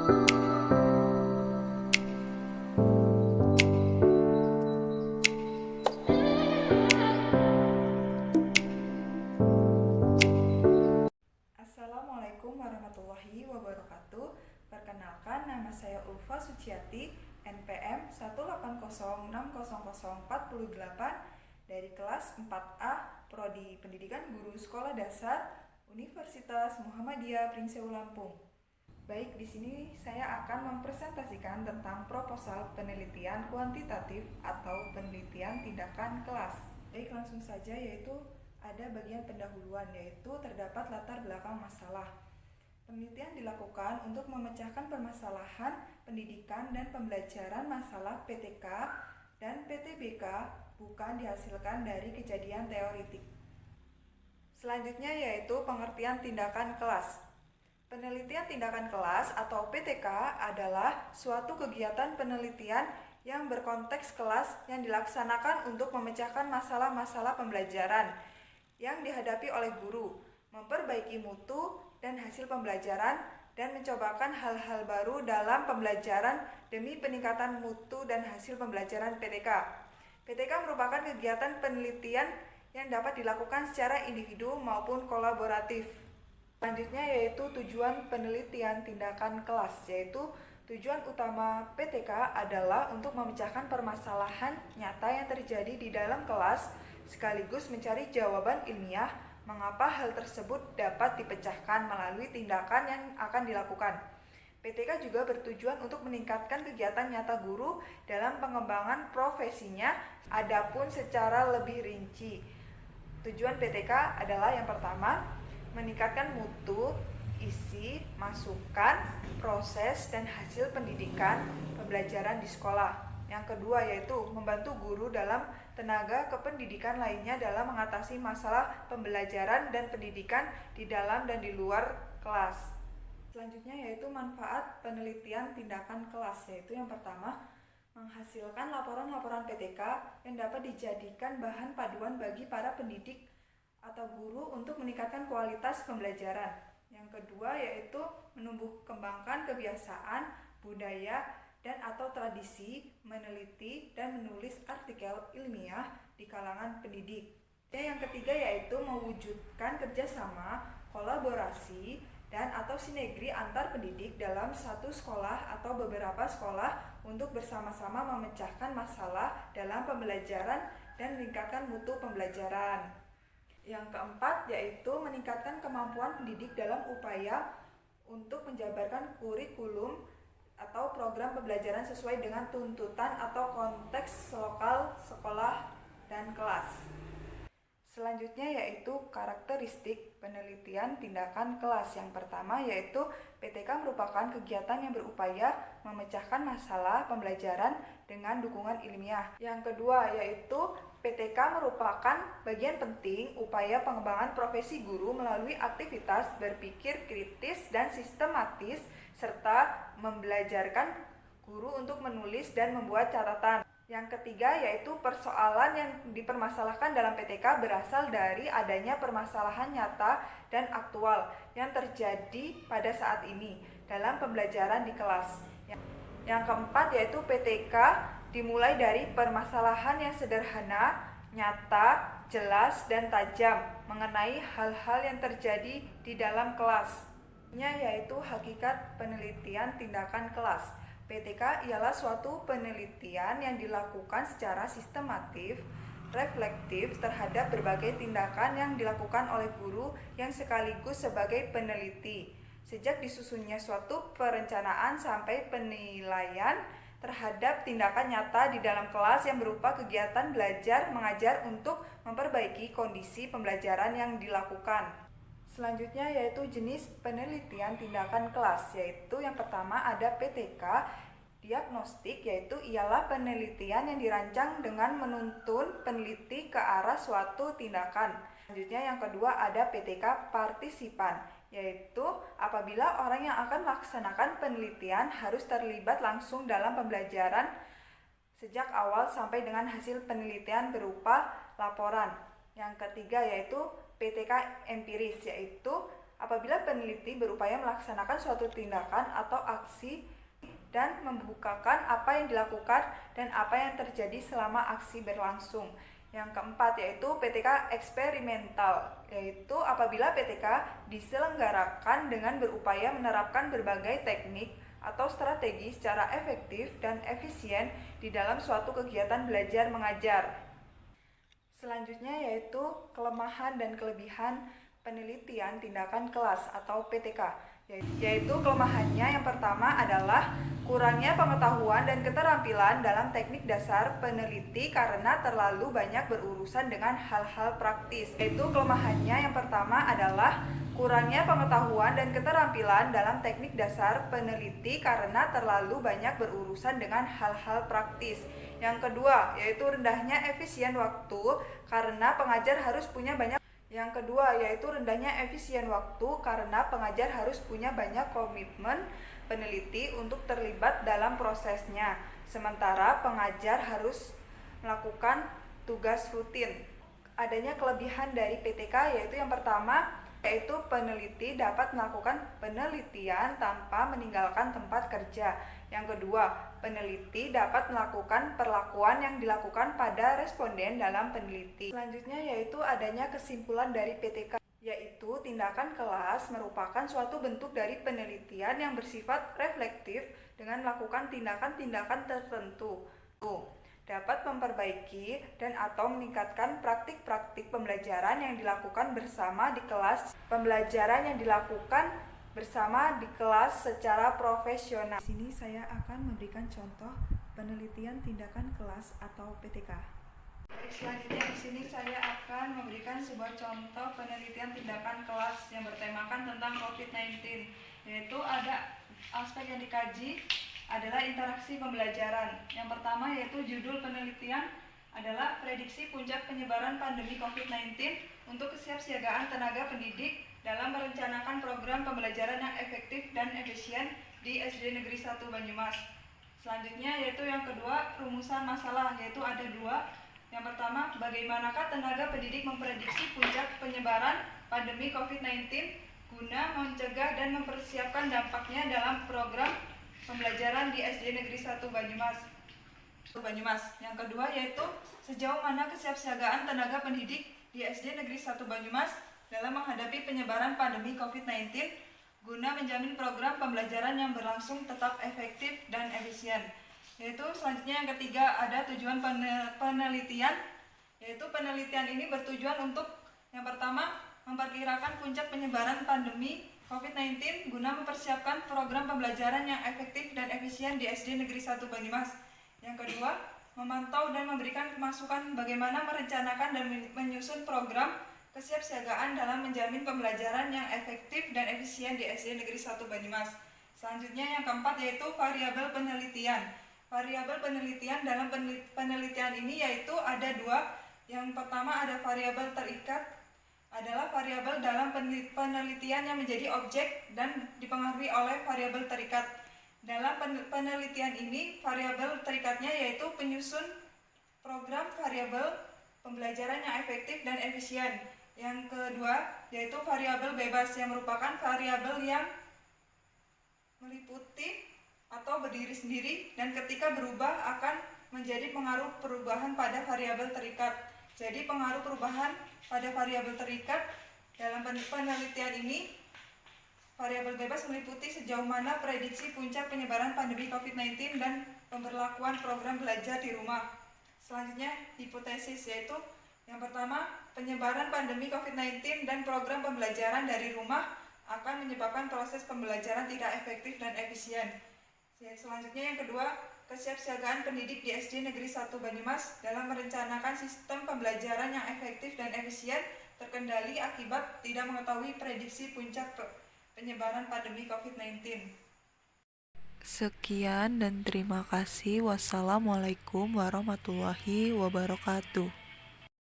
Assalamualaikum warahmatullahi wabarakatuh. Perkenalkan, nama saya Ulfa Suciati, NPM 180600408 dari kelas 4A Prodi Pendidikan Guru Sekolah Dasar Universitas Muhammadiyah Pringseu Lampung. Baik, di sini saya akan mempresentasikan tentang proposal penelitian kuantitatif atau penelitian tindakan kelas. Baik, langsung saja, yaitu ada bagian pendahuluan, yaitu terdapat latar belakang masalah. Penelitian dilakukan untuk memecahkan permasalahan pendidikan dan pembelajaran masalah PTK dan PTBK, bukan dihasilkan dari kejadian teoritik. Selanjutnya yaitu pengertian tindakan kelas. Penelitian tindakan kelas atau PTK adalah suatu kegiatan penelitian yang berkonteks kelas yang dilaksanakan untuk memecahkan masalah-masalah pembelajaran yang dihadapi oleh guru, memperbaiki mutu dan hasil pembelajaran, dan mencobakan hal-hal baru dalam pembelajaran demi peningkatan mutu dan hasil pembelajaran PTK. PTK merupakan kegiatan penelitian yang dapat dilakukan secara individu maupun kolaboratif. Selanjutnya yaitu tujuan penelitian tindakan kelas, yaitu tujuan utama PTK adalah untuk memecahkan permasalahan nyata yang terjadi di dalam kelas sekaligus mencari jawaban ilmiah mengapa hal tersebut dapat dipecahkan melalui tindakan yang akan dilakukan. PTK juga bertujuan untuk meningkatkan kegiatan nyata guru dalam pengembangan profesinya. Adapun secara lebih rinci, tujuan PTK adalah yang pertama, meningkatkan mutu, isi, masukan, proses, dan hasil pendidikan pembelajaran di sekolah. Yang kedua yaitu membantu guru dalam tenaga kependidikan lainnya dalam mengatasi masalah pembelajaran dan pendidikan di dalam dan di luar kelas. Selanjutnya yaitu manfaat penelitian tindakan kelas, yaitu yang pertama, menghasilkan laporan-laporan PTK yang dapat dijadikan bahan paduan bagi para pendidik atau guru untuk meningkatkan kualitas pembelajaran. Yang kedua yaitu menumbuh kembangkan kebiasaan, budaya, dan atau tradisi meneliti dan menulis artikel ilmiah di kalangan pendidik. Yang ketiga yaitu mewujudkan kerjasama, kolaborasi, dan atau sinergi antar pendidik dalam satu sekolah atau beberapa sekolah untuk bersama-sama memecahkan masalah dalam pembelajaran dan meningkatkan mutu pembelajaran. Yang keempat yaitu meningkatkan kemampuan pendidik dalam upaya untuk menjabarkan kurikulum atau program pembelajaran sesuai dengan tuntutan atau konteks lokal sekolah dan kelas. Selanjutnya yaitu karakteristik penelitian tindakan kelas. Yang pertama yaitu PTK merupakan kegiatan yang berupaya memecahkan masalah pembelajaran dengan dukungan ilmiah. Yang kedua yaitu PTK merupakan bagian penting upaya pengembangan profesi guru melalui aktivitas berpikir kritis dan sistematis serta membelajarkan guru untuk menulis dan membuat catatan. Yang ketiga yaitu persoalan yang dipermasalahkan dalam PTK berasal dari adanya permasalahan nyata dan aktual yang terjadi pada saat ini dalam pembelajaran di kelas. Yang keempat yaitu PTK dimulai dari permasalahan yang sederhana, nyata, jelas, dan tajam mengenai hal-hal yang terjadi di dalam kelas. Yaitu hakikat penelitian tindakan kelas. PTK ialah suatu penelitian yang dilakukan secara sistematif, reflektif terhadap berbagai tindakan yang dilakukan oleh guru yang sekaligus sebagai peneliti. Sejak disusunnya suatu perencanaan sampai penilaian terhadap tindakan nyata di dalam kelas yang berupa kegiatan belajar mengajar untuk memperbaiki kondisi pembelajaran yang dilakukan. Selanjutnya yaitu jenis penelitian tindakan kelas, yaitu yang pertama ada PTK diagnostik, yaitu ialah penelitian yang dirancang dengan menuntun peneliti ke arah suatu tindakan. Selanjutnya yang kedua ada PTK partisipan, yaitu apabila orang yang akan melaksanakan penelitian harus terlibat langsung dalam pembelajaran sejak awal sampai dengan hasil penelitian berupa laporan. Yang ketiga yaitu PTK empiris, yaitu apabila peneliti berupaya melaksanakan suatu tindakan atau aksi dan membukakan apa yang dilakukan dan apa yang terjadi selama aksi berlangsung. Yang keempat yaitu PTK eksperimental, yaitu apabila PTK diselenggarakan dengan berupaya menerapkan berbagai teknik atau strategi secara efektif dan efisien di dalam suatu kegiatan belajar mengajar. Selanjutnya yaitu kelemahan dan kelebihan penelitian tindakan kelas atau PTK. Yaitu kelemahannya yang pertama adalah kurangnya pengetahuan dan keterampilan dalam teknik dasar peneliti karena terlalu banyak berurusan dengan hal-hal praktis. Yaitu kelemahannya yang pertama adalah kurangnya pengetahuan dan keterampilan dalam teknik dasar peneliti karena terlalu banyak berurusan dengan hal-hal praktis. Yang kedua, yaitu rendahnya efisien waktu karena pengajar harus punya banyak komitmen peneliti untuk terlibat dalam prosesnya, sementara pengajar harus melakukan tugas rutin. Adanya kelebihan dari PTK yaitu yang pertama, yaitu peneliti dapat melakukan penelitian tanpa meninggalkan tempat kerja. Yang kedua, peneliti dapat melakukan perlakuan yang dilakukan pada responden dalam peneliti. Selanjutnya yaitu adanya kesimpulan dari PTK, yaitu tindakan kelas merupakan suatu bentuk dari penelitian yang bersifat reflektif dengan melakukan tindakan-tindakan tertentu. Dapat memperbaiki dan atau meningkatkan praktik-praktik pembelajaran yang dilakukan bersama di kelas. Pembelajaran yang dilakukan bersama di kelas secara profesional. Di sini saya akan memberikan contoh penelitian tindakan kelas atau PTK. Selanjutnya di sini saya akan memberikan sebuah contoh penelitian tindakan kelas yang bertemakan tentang COVID-19, yaitu ada aspek yang dikaji adalah interaksi pembelajaran. Yang pertama yaitu judul penelitian adalah prediksi puncak penyebaran pandemi COVID-19 untuk kesiapsiagaan tenaga pendidik dalam merencanakan program pembelajaran yang efektif dan efisien di SD Negeri 1 Banyumas. Selanjutnya yaitu yang kedua, rumusan masalah, yaitu ada dua. Yang pertama, bagaimanakah tenaga pendidik memprediksi puncak penyebaran pandemi COVID-19 guna mencegah dan mempersiapkan dampaknya dalam program pembelajaran di SD Negeri 1 Banyumas. Yang kedua yaitu sejauh mana kesiapsiagaan tenaga pendidik di SD Negeri 1 Banyumas dalam menghadapi penyebaran pandemi COVID-19 guna menjamin program pembelajaran yang berlangsung tetap efektif dan efisien. Yaitu selanjutnya yang ketiga ada tujuan penelitian, yaitu penelitian ini bertujuan untuk yang pertama memperkirakan puncak penyebaran pandemi COVID-19 guna mempersiapkan program pembelajaran yang efektif dan efisien di SD Negeri 1 Banyumas. Yang kedua, memantau dan memberikan masukan bagaimana merencanakan dan menyusun program kesiapsiagaan dalam menjamin pembelajaran yang efektif dan efisien di SD Negeri 1 Banyumas. Selanjutnya yang keempat yaitu variabel penelitian. Variabel penelitian dalam penelitian ini yaitu ada dua. Yang pertama ada variabel terikat, adalah variabel dalam penelitian yang menjadi objek dan dipengaruhi oleh variabel terikat. Dalam penelitian ini, variabel terikatnya yaitu penyusun program variabel pembelajaran yang efektif dan efisien. Yang kedua, yaitu variabel bebas yang merupakan variabel yang meliputi atau berdiri sendiri dan ketika berubah akan menjadi pengaruh perubahan pada variabel terikat. Jadi pengaruh perubahan pada variabel terikat dalam penelitian ini, variabel bebas meliputi sejauh mana prediksi puncak penyebaran pandemi COVID-19 dan pemberlakuan program belajar di rumah. Selanjutnya hipotesis, yaitu yang pertama penyebaran pandemi COVID-19 dan program pembelajaran dari rumah akan menyebabkan proses pembelajaran tidak efektif dan efisien. Selanjutnya yang kedua, kesiapsiagaan pendidik di SD Negeri 1 Banyumas dalam merencanakan sistem pembelajaran yang efektif dan efisien terkendali akibat tidak mengetahui prediksi puncak penyebaran pandemi COVID-19. Sekian dan terima kasih. Wassalamualaikum warahmatullahi wabarakatuh.